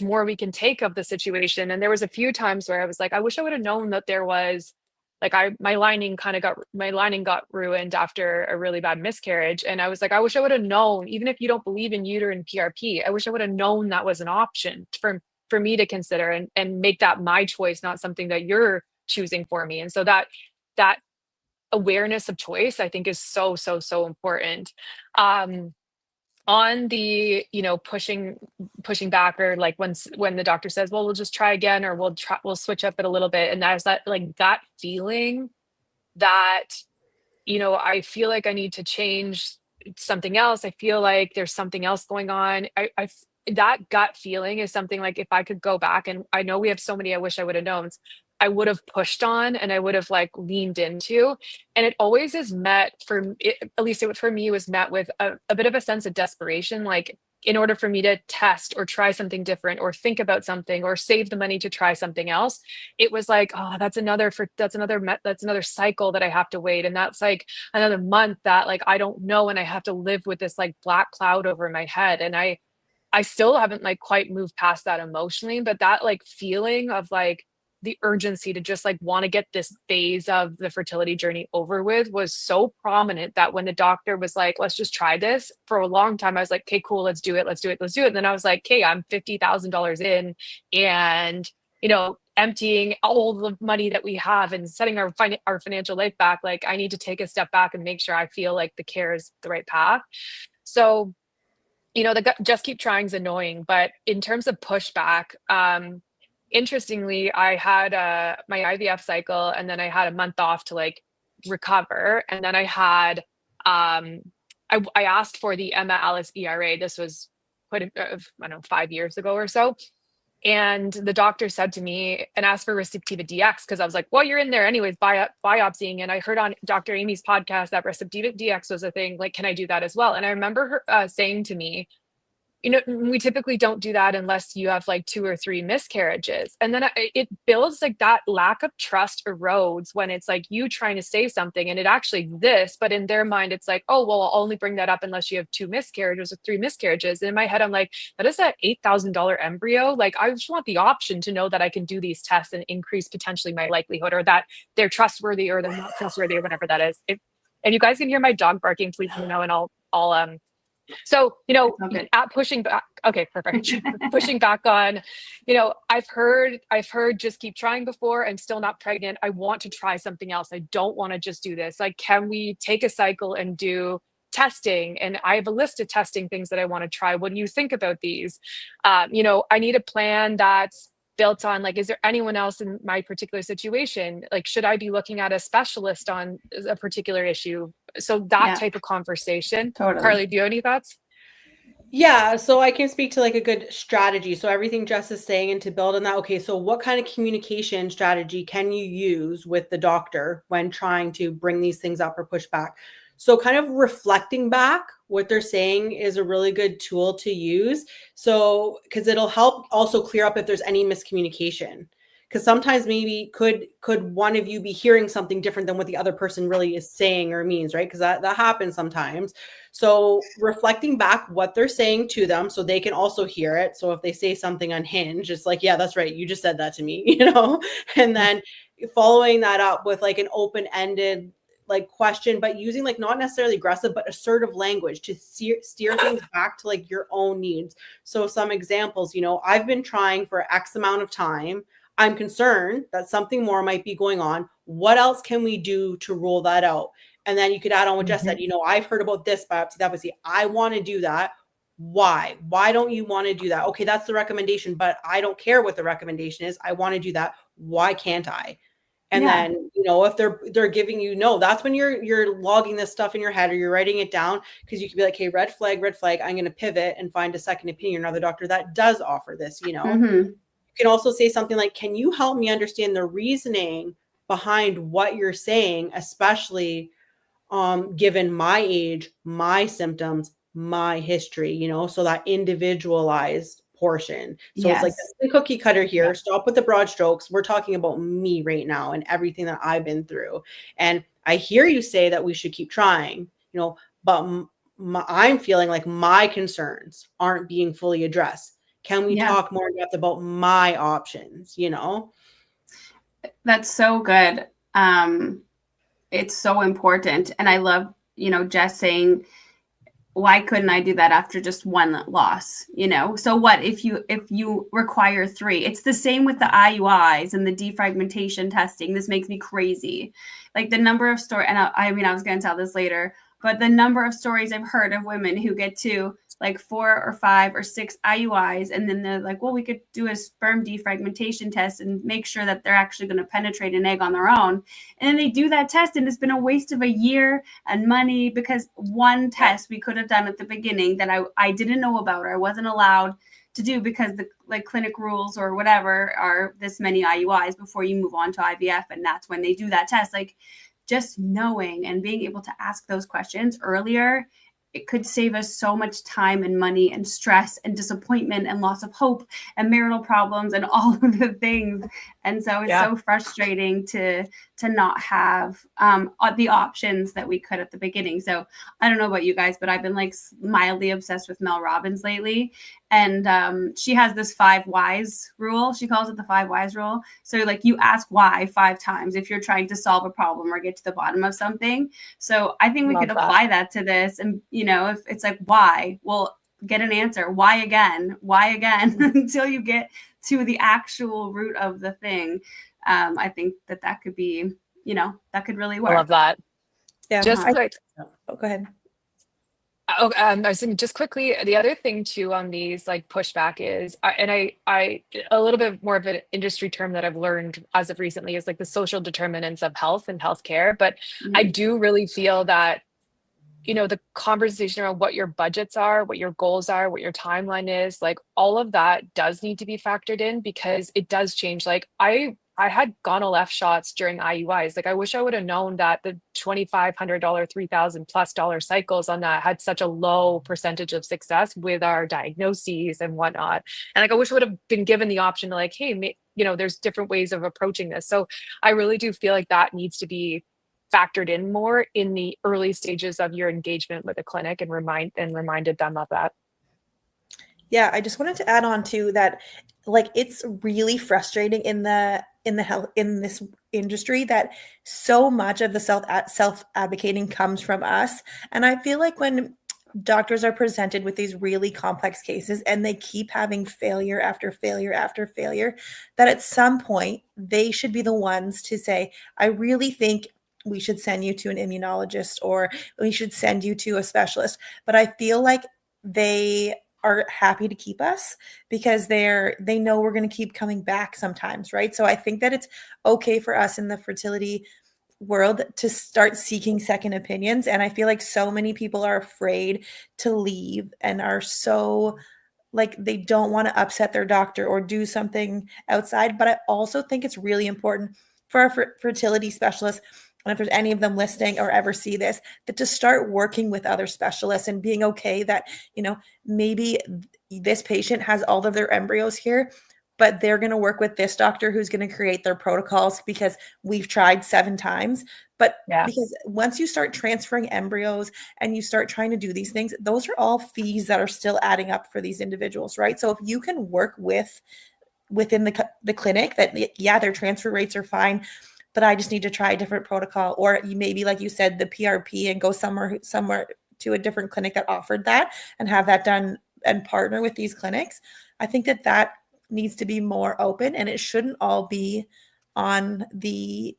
more we can take of the situation. And there was a few times where I was like, I wish I would have known that there was like my lining got ruined after a really bad miscarriage. And I was like, I wish I would have known, even if you don't believe in uterine PRP, I wish I would have known that was an option for me to consider and make that my choice, not something that you're choosing for me. And so that awareness of choice, I think, is so, so, so important. On the, pushing back, or like when the doctor says, well, we'll just try again, or we'll switch up it a little bit. And there's that like gut feeling that, I feel like I need to change something else. I feel like there's something else going on. That gut feeling is something like, if I could go back, and I know we have so many I wish I would have known, I would have pushed on, and I would have like leaned into. And it always is met at least for me, was met with a bit of a sense of desperation. Like, in order for me to test or try something different, or think about something, or save the money to try something else, it was like, oh, that's another cycle that I have to wait. And that's like another month that like, I don't know. And I have to live with this like black cloud over my head. And I still haven't like quite moved past that emotionally, but that like feeling of like the urgency to just like want to get this phase of the fertility journey over with was so prominent, that when the doctor was like, let's just try this, for a long time, I was like, okay, cool, let's do it. And then I was like, okay, I'm $50,000 in, and, emptying all the money that we have and setting our financial life back. Like, I need to take a step back and make sure I feel like the care is the right path. So, the just keep trying is annoying, but in terms of pushback, interestingly, I had my IVF cycle, and then I had a month off to like recover. And then I had, I asked for the Emma Alice ERA. This was quite I don't know, 5 years ago or so. And the doctor said to me, and asked for Receptiva DX, because I was like, well, you're in there anyways, biopsying. And I heard on Dr. Amy's podcast that Receptiva DX was a thing. Like, can I do that as well? And I remember her saying to me, we typically don't do that unless you have like 2 or 3 miscarriages. And then it builds like that lack of trust erodes when it's like you trying to say something and it actually exists, but in their mind, it's like, oh, well, I'll only bring that up unless you have 2 miscarriages or 3 miscarriages. And in my head, I'm like, that is an $8,000 embryo. Like, I just want the option to know that I can do these tests and increase potentially my likelihood, or that they're trustworthy or they're not trustworthy, or whatever that is. If you guys can hear my dog barking, please let me know, and I'll so, at pushing back. Okay, perfect. Pushing back on, I've heard just keep trying before. I'm still not pregnant. I want to try something else. I don't want to just do this. Like, can we take a cycle and do testing? And I have a list of testing things that I want to try. What do you think about these? I need a plan that's built on like, is there anyone else in my particular situation? Like, should I be looking at a specialist on a particular issue? So that type of conversation. Totally. Carly, do you have any thoughts? Yeah, so I can speak to like a good strategy. So everything Jess is saying, and to build on that, okay, so what kind of communication strategy can you use with the doctor when trying to bring these things up or push back? So kind of reflecting back what they're saying is a really good tool to use. So, because it'll help also clear up if there's any miscommunication. Because sometimes maybe could one of you be hearing something different than what the other person really is saying or means, right? Because that happens sometimes. So reflecting back what they're saying to them so they can also hear it. So if they say something unhinged, it's like, yeah, that's right, you just said that to me, and then following that up with like an open-ended like question, but using like not necessarily aggressive, but assertive language to steer things back to like your own needs. So some examples, I've been trying for X amount of time. I'm concerned that something more might be going on. What else can we do to rule that out? And then you could add on what Jess said, I've heard about this biopsy, that biopsy. I want to do that. Why? Why don't you want to do that? Okay, that's the recommendation, but I don't care what the recommendation is. I want to do that. Why can't I? And then, if they're giving you no, that's when you're logging this stuff in your head or you're writing it down, because you could be like, hey, red flag, I'm going to pivot and find a second opinion, another doctor that does offer this, You can also say something like, can you help me understand the reasoning behind what you're saying, especially given my age, my symptoms, my history, so that individualized portion. So it's like the cookie cutter here. Yeah. Stop with the broad strokes. We're talking about me right now and everything that I've been through. And I hear you say that we should keep trying, but I'm feeling like my concerns aren't being fully addressed. Can we talk more in depth about my options, That's so good. It's so important. And I love, Jess saying, why couldn't I do that after just one loss? So what if you require 3? It's the same with the IUIs and the defragmentation testing. This makes me crazy. Like the number of stories, and I was going to tell this later, but the number of stories I've heard of women who get to like 4 or 5 or 6 IUIs, and then they're like, well, we could do a sperm defragmentation test and make sure that they're actually going to penetrate an egg on their own. And then they do that test, and it's been a waste of a year and money, because one test we could have done at the beginning that I didn't know about, or I wasn't allowed to do because the clinic rules or whatever are this many IUIs before you move on to IVF. And that's when they do that test. Like, just knowing and being able to ask those questions earlier, it could save us so much time and money and stress and disappointment and loss of hope and marital problems and all of the things. And so it's so frustrating to not have the options that we could at the beginning. So I don't know about you guys, but I've been like mildly obsessed with Mel Robbins lately. And she has this 5 whys rule. She calls it the 5 whys rule. So like you ask why 5 times if you're trying to solve a problem or get to the bottom of something. So I think we could apply that to this. And, if it's like, why? Well, get an answer. Why again? Why again? Until you get to the actual root of the thing. I think that could be, that could really work. I love that. Yeah. Just like, go ahead. I was thinking just quickly, the other thing too on these like pushback is, I a little bit more of an industry term that I've learned as of recently is like the social determinants of health and healthcare. But I do really feel that, the conversation around what your budgets are, what your goals are, what your timeline is, like all of that does need to be factored in, because it does change. Like I had Gonal-F shots during IUIs. Like I wish I would have known that the $2,500, $3,000+ cycles on that had such a low percentage of success with our diagnoses and whatnot. And like I wish I would have been given the option to like, hey, there's different ways of approaching this. So I really do feel like that needs to be factored in more in the early stages of your engagement with a clinic, and reminded them of that. Yeah, I just wanted to add on to that. Like, it's really frustrating in this industry that so much of the self-advocating comes from us. And I feel like when doctors are presented with these really complex cases and they keep having failure after failure after failure, that at some point they should be the ones to say, I really think we should send you to an immunologist, or we should send you to a specialist. But I feel like they are happy to keep us because they know we're going to keep coming back sometimes, right? So I think that it's okay for us in the fertility world to start seeking second opinions. And I feel like so many people are afraid to leave and are so like they don't want to upset their doctor or do something outside. But I also think it's really important for our fertility specialists, and if there's any of them listening or ever see this, that to start working with other specialists and being okay that, maybe this patient has all of their embryos here, but they're going to work with this doctor who's going to create their protocols because we've tried 7 times. But because once you start transferring embryos and you start trying to do these things, those are all fees that are still adding up for these individuals, right? So if you can work within the clinic that, their transfer rates are fine, but I just need to try a different protocol, or you maybe, like you said, the PRP, and go somewhere to a different clinic that offered that and have that done and partner with these clinics. I think that needs to be more open, and it shouldn't all be on the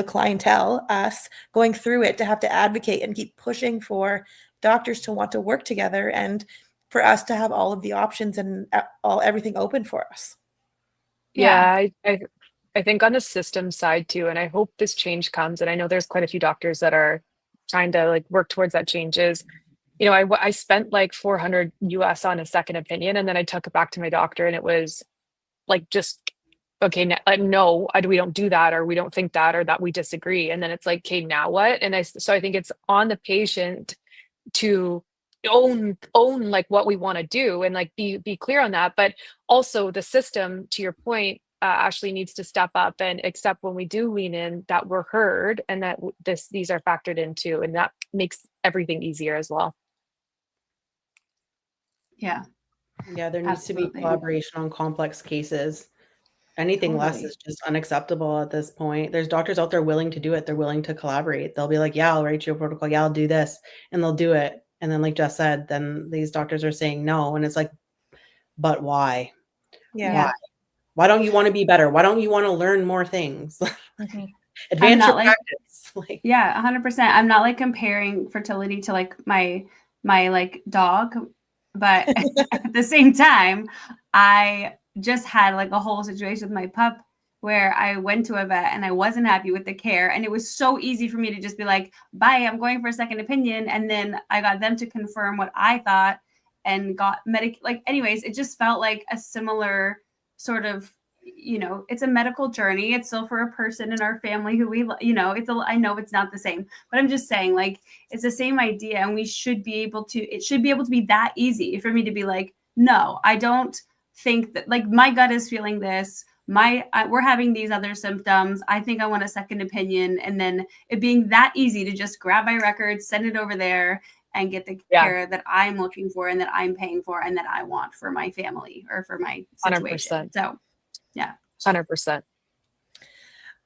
clientele, us going through it to have to advocate and keep pushing for doctors to want to work together and for us to have all of the options and everything open for us. Yeah, I think on the system side too, and I hope this change comes, and I know there's quite a few doctors that are trying to like work towards that changes. I spent like $400 US on a second opinion, and then I took it back to my doctor, and it was like, just, okay, no, we don't do that, or we don't think that, or that we disagree. And then it's like, okay, now what? And so I think it's on the patient to own like what we want to do and like be clear on that. But also the system, to your point, Ashley, needs to step up and accept when we do lean in that we're heard, and that these are factored into, and that makes everything easier as well. Yeah, there needs to be collaboration on complex cases. Anything less Totally. is just unacceptable at this point. There's doctors out there willing to do it. They're willing to collaborate. They'll be like, "Yeah, I'll write you a protocol. Yeah, I'll do this." And they'll do it. And then like Jess said, then these doctors are saying no. And it's like, but why? Yeah. Why? Why don't you want to be better? Why don't you want to learn more things? Mhm. I'm Advance not your like, practice. Like, yeah, 100%. I'm not like comparing fertility to like my like dog, but at the same time, I just had like a whole situation with my pup where I went to a vet and I wasn't happy with the care, and it was so easy for me to just be like, "Bye, I'm going for a second opinion," and then I got them to confirm what I thought and got like anyways, it just felt like a similar sort of, it's a medical journey. It's still for a person in our family who I know it's not the same, but I'm just saying, like, it's the same idea. And it should be able to be that easy for me to be like, no, I don't think that, like, my gut is feeling this. We're having these other symptoms. I think I want a second opinion. And then it being that easy to just grab my records, send it over there, and get the care that I'm looking for and that I'm paying for and that I want for my family or for my situation. 100%. So, yeah. 100%.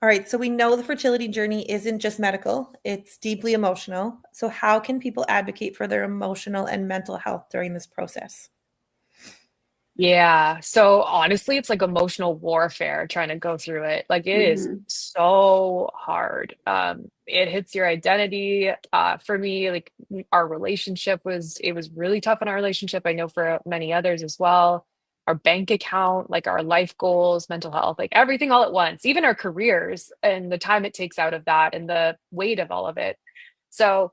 All right. So we know the fertility journey isn't just medical, it's deeply emotional. So, how can people advocate for their emotional and mental health during this process? Yeah. So honestly, it's like emotional warfare trying to go through it. Like it is Mm-hmm. so hard. It hits your identity. For me, like our relationship it was really tough in our relationship. I know for many others as well. Our bank account, like our life goals, mental health, like everything all at once, even our careers and the time it takes out of that and the weight of all of it. So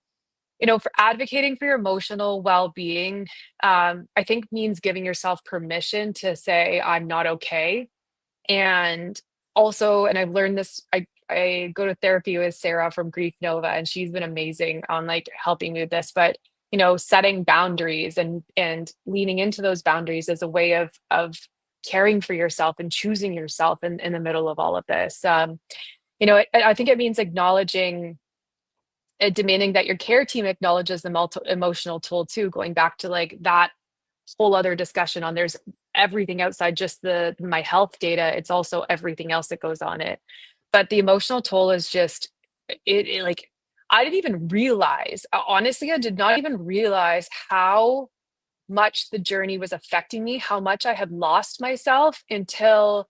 for advocating for your emotional well-being, I think means giving yourself permission to say, I'm not okay. And also, and I've learned this, I go to therapy with Sarah from Grief Nova, and she's been amazing on like helping me with this. But setting boundaries and leaning into those boundaries as a way of caring for yourself and choosing yourself in the middle of all of this. I think it means acknowledging demanding that your care team acknowledges the emotional toll too, going back to like that whole other discussion on there's everything outside just my health data. It's also everything else that goes on it. But the emotional toll is just like I didn't even realize, honestly, I did not even realize how much the journey was affecting me, how much I had lost myself until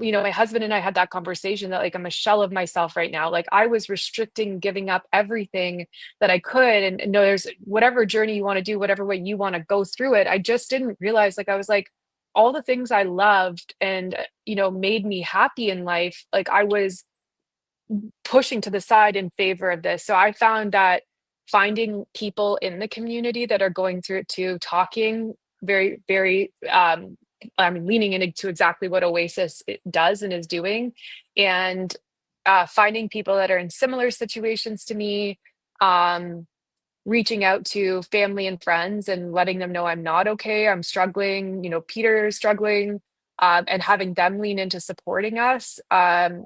my husband and I had that conversation that like I'm a shell of myself right now. Like I was restricting, giving up everything that I could. And no, there's whatever journey you want to do, whatever way you want to go through it. I just didn't realize, like, I was like, all the things I loved and, made me happy in life, like I was pushing to the side in favor of this. So I found that finding people in the community that are going through it too, talking very, very, leaning into exactly what Oasis does and is doing, and finding people that are in similar situations to me, reaching out to family and friends and letting them know I'm not okay, I'm struggling, Peter is struggling, and having them lean into supporting us. And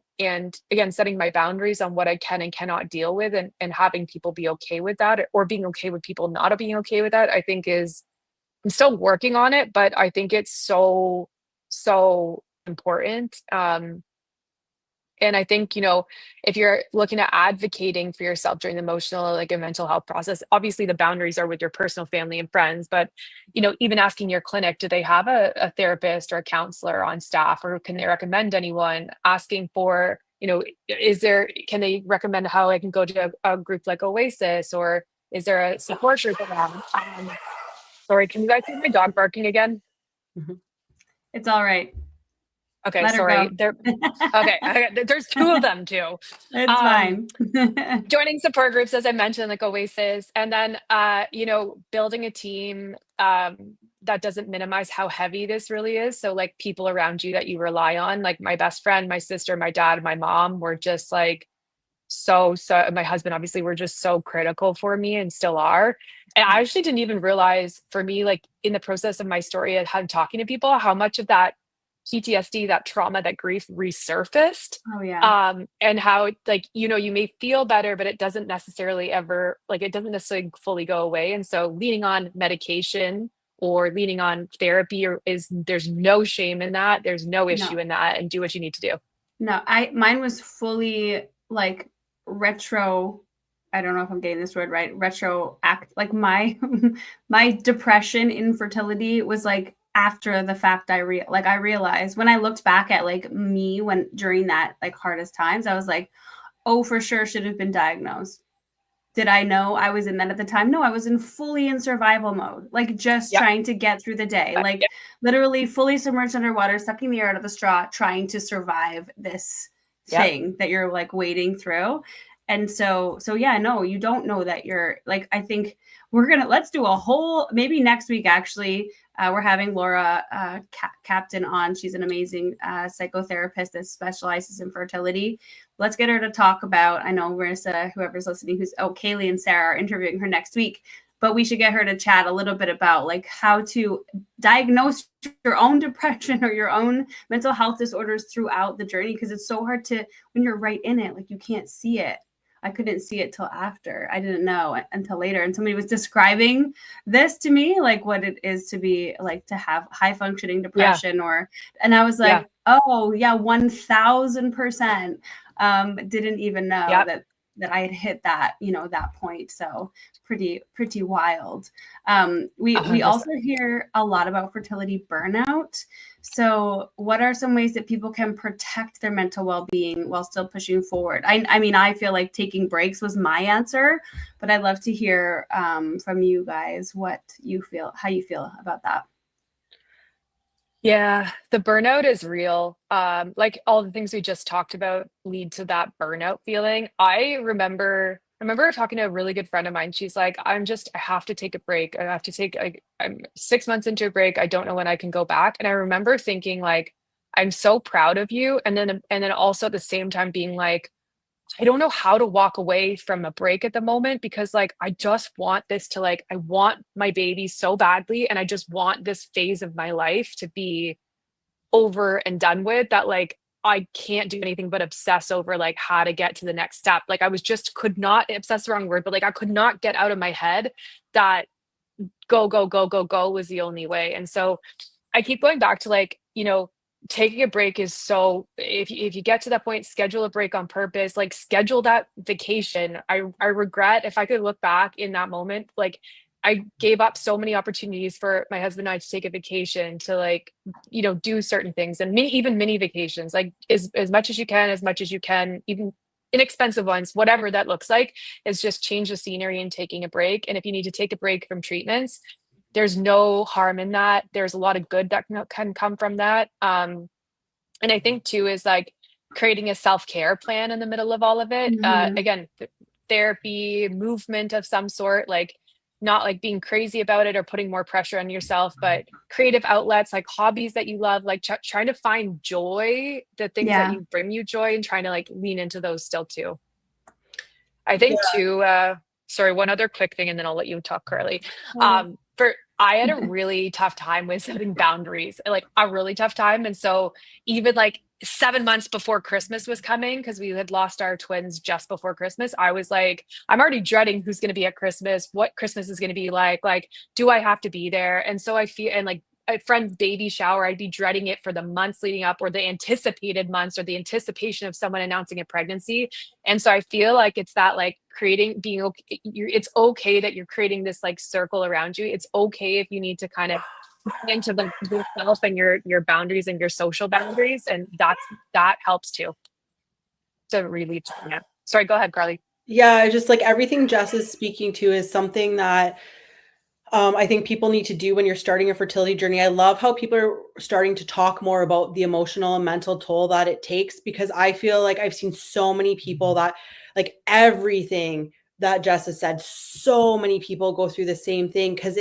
again, setting my boundaries on what I can and cannot deal with, and having people be okay with that, or being okay with people not being okay with that, I think I'm still working on it, but I think it's so, so important. And I think, if you're looking at advocating for yourself during the emotional, like a mental health process, obviously the boundaries are with your personal family and friends, but, even asking your clinic, do they have a therapist or a counselor on staff, or can they recommend anyone? Asking for, can they recommend how I can go to a group like Oasis, or is there a support group around? Sorry, can you guys hear my dog barking again? Mhm. It's all right. Okay, Let her sorry. go. Okay, there's two of them too. It's Um, fine. Joining support groups, as I mentioned, like Oasis, and then building a team that doesn't minimize how heavy this really is. So like people around you that you rely on, like my best friend, my sister, my dad, my mom, were just like so my husband obviously were just so critical for me and still are. And I actually didn't even realize, for me, like in the process of my story and had talking to people, how much of that PTSD, that trauma, that grief resurfaced. Oh, yeah. And how like, you may feel better, but it doesn't necessarily fully go away. And so leaning on medication or leaning on therapy, or there's no shame in that. There's no issue in that, and do what you need to do. No, mine was fully like retro. I don't know if I'm getting this word right. Like my my depression, infertility was like after the fact. I realized when I looked back at like me during that like hardest times, I was like, oh, for sure should have been diagnosed. Did I know I was in that at the time? No, I was fully in survival mode, like just trying to get through the day, like literally fully submerged underwater, sucking the air out of the straw, trying to survive this thing that you're like wading through. And so yeah, no, you don't know that you're like, I think let's do a whole, maybe next week, actually, we're having Laura Captain on. She's an amazing psychotherapist that specializes in fertility. Let's get her to talk about, I know Marissa, whoever's listening, Kaylee and Sarah are interviewing her next week, but we should get her to chat a little bit about like how to diagnose your own depression or your own mental health disorders throughout the journey. Because it's so hard to, when you're right in it, like you can't see it. I couldn't see it till after. I didn't know until later. And somebody was describing this to me, like what it is to be like, to have high functioning depression and I was like, oh yeah, 1000%. Didn't even know that I had hit that, that point. So pretty wild. We also hear a lot about fertility burnout. So what are some ways that people can protect their mental well-being while still pushing forward? I mean, I feel like taking breaks was my answer, but I'd love to hear from you guys how you feel about that. Yeah, the burnout is real. Like all the things we just talked about lead to that burnout feeling. I remember talking to a really good friend of mine. She's like, I have to take a break. I'm 6 months into a break. I don't know when I can go back. And I remember thinking like, I'm so proud of you. And then also at the same time being like, I don't know how to walk away from a break at the moment, because like, I just want this to like, I want my baby so badly. And I just want this phase of my life to be over and done with, that like, I can't do anything but obsess over like how to get to the next step. Like could not, obsess the wrong word, but like I could not get out of my head that go was the only way. And so I keep going back to like, taking a break is so, if you get to that point, schedule a break on purpose, like schedule that vacation. I regret, if I could look back in that moment, like I gave up so many opportunities for my husband and I to take a vacation, to like, do certain things, and even mini vacations, like as much as you can, even inexpensive ones, whatever that looks like, is just change the scenery and taking a break. And if you need to take a break from treatments, there's no harm in that. There's a lot of good that can come from that. And I think too, is like creating a self-care plan in the middle of all of it. Again, therapy, movement of some sort, like not like being crazy about it or putting more pressure on yourself, but creative outlets, like hobbies that you love, like trying to find joy, the things that you bring you joy, and trying to like lean into those still too. I think too, sorry, one other quick thing, and then I'll let you talk, Carly. I had a really tough time with setting boundaries, like a really tough time. And so even like 7 months before Christmas was coming, because we had lost our twins just before Christmas, I was like, I'm already dreading who's going to be at Christmas, what Christmas is going to be like, do I have to be there? And so I feel, and like a friend's baby shower, I'd be dreading it for the months leading up, or the anticipated months, or the anticipation of someone announcing a pregnancy. And so I feel like it's that like being okay. It's okay that you're creating this like circle around you. It's okay if you need to kind of into the yourself and your boundaries and your social boundaries, and that helps too. So really, yeah. Sorry, go ahead, Carly. Yeah, just like everything Jess is speaking to is something that I think people need to do when you're starting a fertility journey. I love how people are starting to talk more about the emotional and mental toll that it takes, because I feel like I've seen so many people that like everything that Jess has said, so many people go through the same thing, because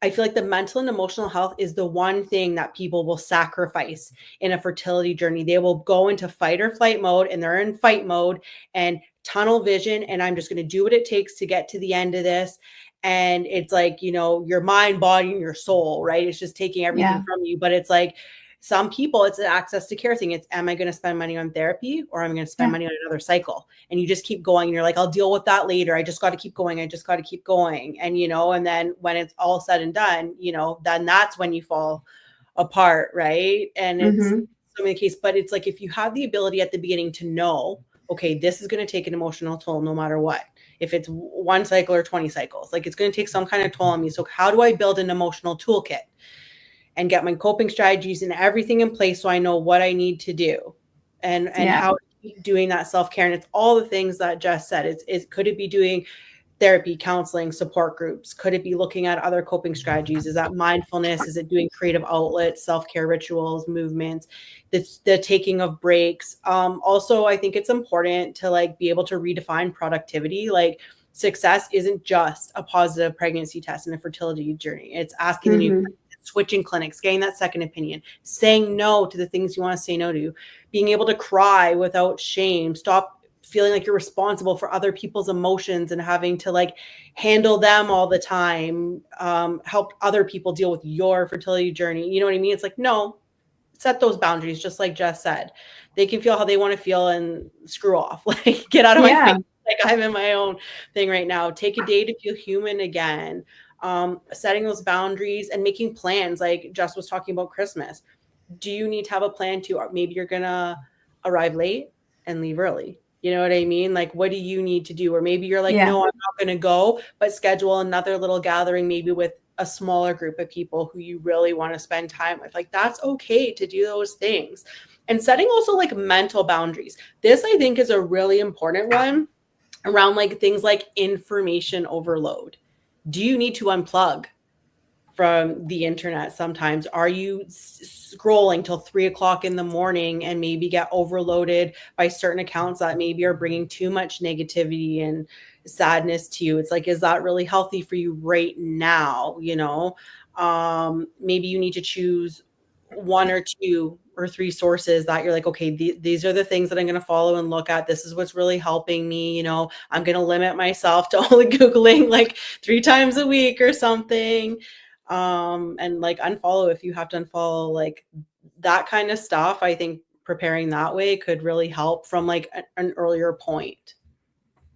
I feel like the mental and emotional health is the one thing that people will sacrifice in a fertility journey. They will go into fight or flight mode, and they're in fight mode and tunnel vision. And I'm just going to do what it takes to get to the end of this. And it's like, your mind, body, and your soul, right? It's just taking everything from you. But it's like, Some people, it's an access to care thing. It's, am I going to spend money on therapy, or am I going to spend money on another cycle? And you just keep going, and you're like, I'll deal with that later. I just got to keep going. I just got to keep going. And, you know, and then when it's all said and done, you know, then that's when you fall apart. Right. And it's so many cases, but it's like, if you have the ability at the beginning to know, okay, this is going to take an emotional toll no matter what. If it's 1 cycle or 20 cycles, like, it's going to take some kind of toll on me. So how do I build an emotional toolkit and get my coping strategies and everything in place so I know what I need to do and how to keep doing that self-care? And it's all the things that Jess said. Could it be doing therapy, counseling, support groups? Could it be looking at other coping strategies? Is that mindfulness? Is it doing creative outlets, self-care rituals, movements, the taking of breaks? Also, I think it's important to like be able to redefine productivity. Like, success isn't just a positive pregnancy test and a fertility journey. It's asking the new, switching clinics, getting that second opinion, saying no to the things you want to say no to, being able to cry without shame, stop feeling like you're responsible for other people's emotions and having to like handle them all the time, help other people deal with your fertility journey. You know what I mean? It's like, no, set those boundaries, just like Jess said. They can feel how they want to feel and screw off. Like, get out of my face. Like, I'm in my own thing right now. Take a day to feel human again. Setting those boundaries and making plans. Like Jess was talking about Christmas. Do you need to have a plan to, maybe you're going to arrive late and leave early? You know what I mean? Like, what do you need to do? Or maybe you're like, no, I'm not going to go, but schedule another little gathering, maybe with a smaller group of people who you really want to spend time with. Like, that's okay to do those things. And setting also like mental boundaries. This, I think, is a really important one around like things like information overload. Do you need to unplug from the internet sometimes? Are you scrolling till 3 o'clock in the morning and maybe get overloaded by certain accounts that maybe are bringing too much negativity and sadness to you? It's like, is that really healthy for you right now? You know, maybe you need to choose 1 or 2 or 3 sources that you're like, okay, these are the things that I'm going to follow and look at. This is what's really helping me. You know, I'm going to limit myself to only Googling like 3 times a week or something. And like unfollow if you have to unfollow, like that kind of stuff. I think preparing that way could really help from like an earlier point.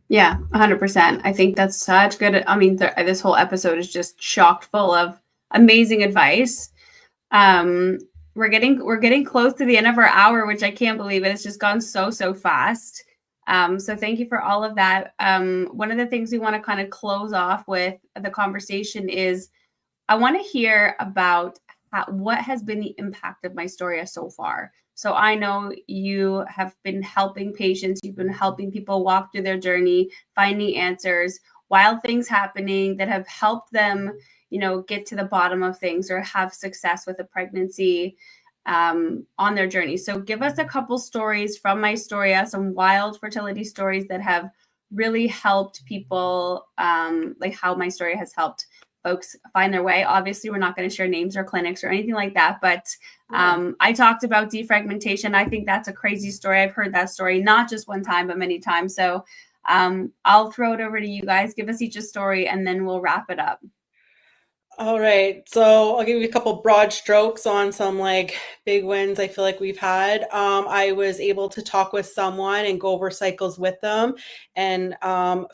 Yeah, 100%. I think that's such good. I mean, this whole episode is just chock full of amazing advice. We're getting close to the end of our hour, which I can't believe it. It's just gone so fast. So thank you for all of that. One of the things we want to kind of close off with the conversation is, I want to hear about what has been the impact of MyStoria so far. So I know you have been helping patients, you've been helping people walk through their journey, finding answers, wild things happening that have helped them, you know, get to the bottom of things or have success with a pregnancy on their journey. So give us a couple stories from MyStoria, some wild fertility stories that have really helped people, like how MyStoria has helped folks find their way. Obviously, we're not going to share names or clinics or anything like that, but I talked about defragmentation. I think that's a crazy story. I've heard that story not just one time, but many times. So I'll throw it over to you guys. Give us each a story, and then we'll wrap it up. All right. So I'll give you a couple broad strokes on some like big wins I feel like we've had. I was able to talk with someone and go over cycles with them and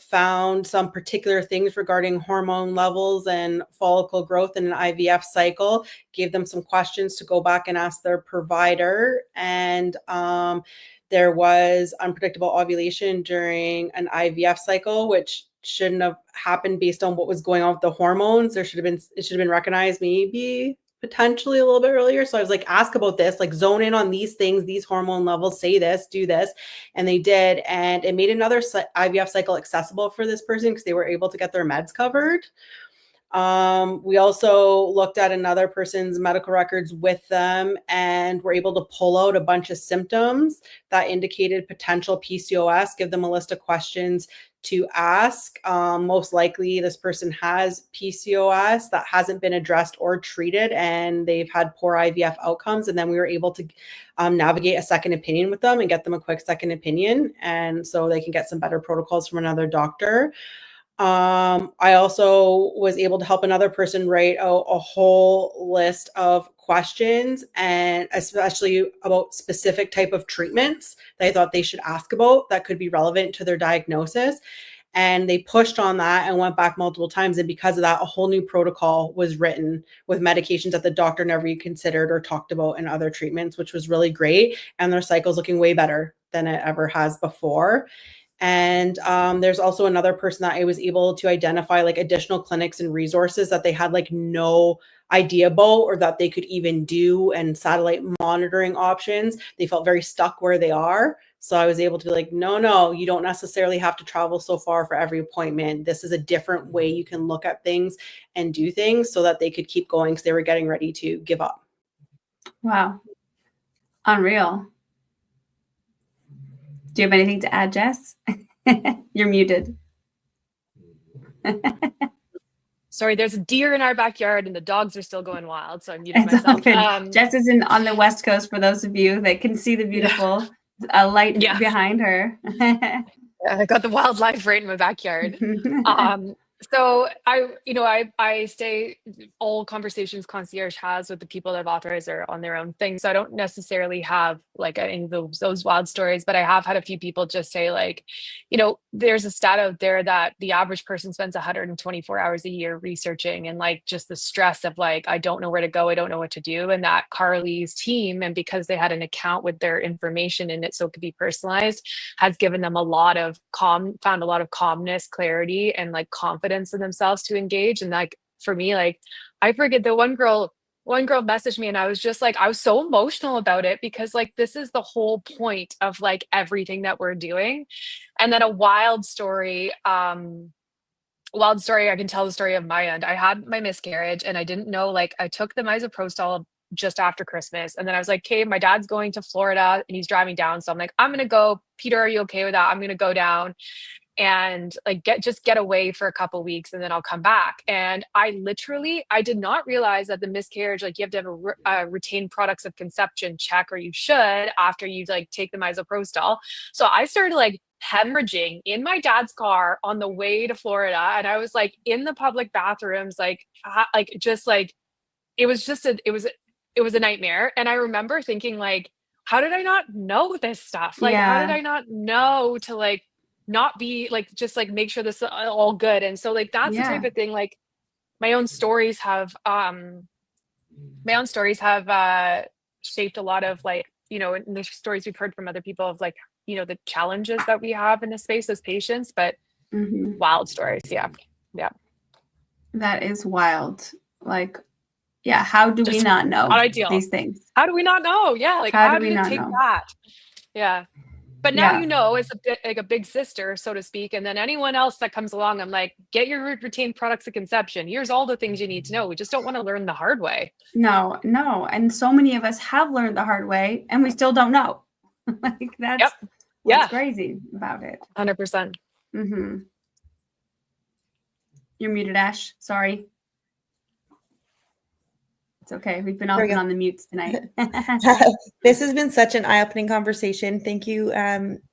found some particular things regarding hormone levels and follicle growth in an IVF cycle, gave them some questions to go back and ask their provider. And there was unpredictable ovulation during an IVF cycle, which shouldn't have happened based on what was going on with the hormones. It should have been recognized maybe potentially a little bit earlier. So I was like, ask about this, like zone in on these things, these hormone levels, say this, do this. And they did. And it made another IVF cycle accessible for this person because they were able to get their meds covered. We also looked at another person's medical records with them and were able to pull out a bunch of symptoms that indicated potential PCOS, give them a list of questions to ask. Most likely this person has PCOS that hasn't been addressed or treated, and they've had poor IVF outcomes. And then we were able to navigate a second opinion with them and get them a quick second opinion. And so they can get some better protocols from another doctor. I also was able to help another person write out a whole list of questions, and especially about specific type of treatments that I thought they should ask about that could be relevant to their diagnosis. And they pushed on that and went back multiple times. And because of that, a whole new protocol was written with medications that the doctor never considered or talked about in other treatments, which was really great. And their cycle's looking way better than it ever has before. And there's also another person that I was able to identify like additional clinics and resources that they had like no idea about or that they could even do, and satellite monitoring options. They felt very stuck where they are. So I was able to be like, no, you don't necessarily have to travel so far for every appointment. This is a different way you can look at things and do things, so that they could keep going because they were getting ready to give up. Wow. Unreal. Do you have anything to add, Jess? You're muted. Sorry, there's a deer in our backyard and the dogs are still going wild, so I muted myself. Jess is on the West Coast, for those of you that can see the beautiful light behind her. I got the wildlife right in my backyard. So I stay, all conversations concierge has with the people that have authorized are on their own thing. So I don't necessarily have like any of those wild stories, but I have had a few people just say like, there's a stat out there that the average person spends 124 hours a year researching, and like just the stress of like, I don't know where to go, I don't know what to do. And that Carly's team, and because they had an account with their information in it so it could be personalized, has given them a lot of found a lot of calmness, clarity, and like confidence in themselves to engage. And like for me, like I forget, the one girl messaged me and I was just like, I was so emotional about it because like this is the whole point of like everything that we're doing. And then a wild story, I can tell the story of my end. I had my miscarriage and I didn't know, like I took the misoprostol just after Christmas. And then I was like, okay, my dad's going to Florida and he's driving down. So I'm like, I'm going to go. Peter, are you okay with that? I'm going to go down and like get away for a couple weeks and then I'll come back. And I did not realize that the miscarriage, like you have to have a retained products of conception check, or you should, after you like take the misoprostol. So I started like hemorrhaging in my dad's car on the way to Florida. And I was like in the public bathrooms, it was a nightmare. And I remember thinking like, how did I not know this stuff? Like, how did I not know to like, not be like, just like make sure this is all good. And so like that's the type of thing, like my own stories have shaped a lot of like, and the stories we've heard from other people of like, the challenges that we have in this space as patients, but wild stories. Yeah. That is wild. Like, how do we not know these things? How do we not know? Yeah, like how do we not take that? Yeah. But now it's a bit like a big sister, so to speak. And then anyone else that comes along, I'm like, get your retained products of conception. Here's all the things you need to know. We just don't want to learn the hard way. No. And so many of us have learned the hard way and we still don't know. Like that's what's crazy about it. 100%. You're muted, Ash. Sorry. It's okay. We've been off and on the mutes tonight. This has been such an eye-opening conversation. Thank you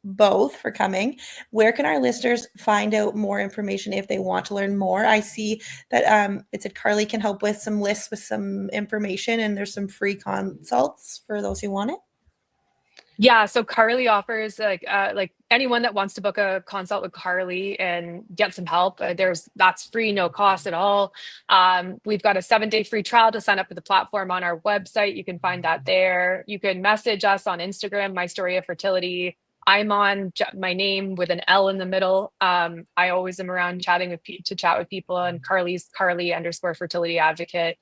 both for coming. Where can our listeners find out more information if they want to learn more? I see that it said Carly can help with some lists with some information, and there's some free consults for those who want it. Yeah, so Carly offers like anyone that wants to book a consult with Carly and get some help. That's free, no cost at all. We've got a 7-day free trial to sign up for the platform on our website. You can find that there. You can message us on Instagram, MyStoria Fertility. I'm on my name with an L in the middle. I always am around to chat with people, and Carly's Carly_fertility advocate.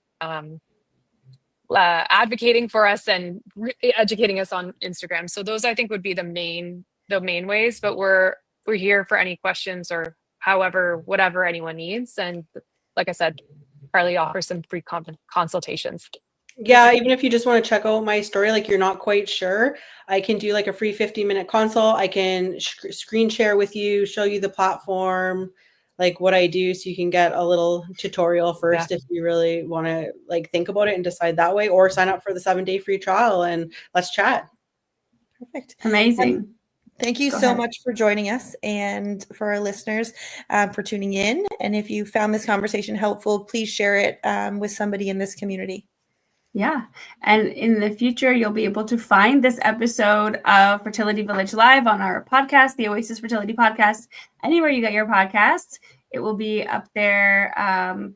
Advocating for us and educating us on Instagram. So those I think would be the main ways, but we're here for any questions or whatever anyone needs. And like I said, Carly offers some free consultations. Yeah, even if you just want to check out MyStoria, like you're not quite sure, I can do like a free 15-minute consult. I can screen share with you, show you the platform, like what I do, so you can get a little tutorial first if you really want to like think about it and decide that way, or sign up for the 7-day free trial and let's chat. Perfect. Amazing. Thank you Go so ahead. much for joining us, and for our listeners for tuning in. And if you found this conversation helpful, please share it with somebody in this community. Yeah. And in the future, you'll be able to find this episode of Fertility Village Live on our podcast, the Oasis Fertility Podcast, anywhere you get your podcasts. It will be up there,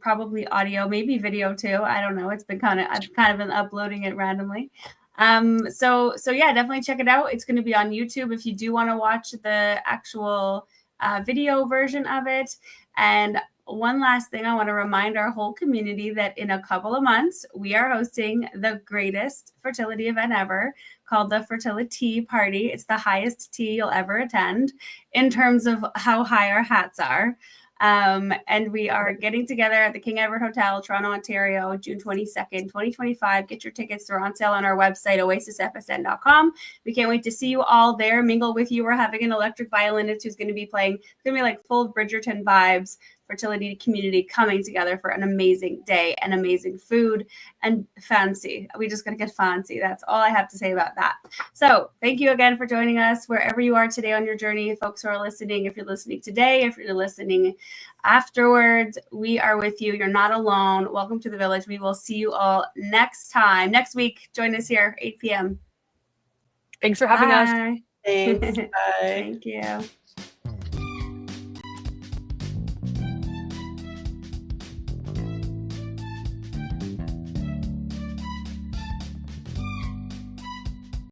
probably audio, maybe video too. I don't know. I've kind of been uploading it randomly. So yeah, definitely check it out. It's going to be on YouTube if you do want to watch the actual video version of it. And one last thing, I want to remind our whole community that in a couple of months, we are hosting the greatest fertility event ever called the Fertility Party. It's the highest tea you'll ever attend in terms of how high our hats are. And we are getting together at the King Edward Hotel, Toronto, Ontario, June 22nd, 2025. Get your tickets. They're on sale on our website, oasisfsn.com. We can't wait to see you all there, mingle with you. We're having an electric violinist who's going to be playing. It's going to be like full Bridgerton vibes. Fertility community coming together for an amazing day and amazing food and fancy. We just got to get fancy. That's all I have to say about that. So thank you again for joining us wherever you are today on your journey. Folks who are listening, if you're listening today, if you're listening afterwards, we are with you. You're not alone. Welcome to the village. We will see you all next week. Join us here, 8 p.m. Thanks for having us. Thanks. Bye. Thank you.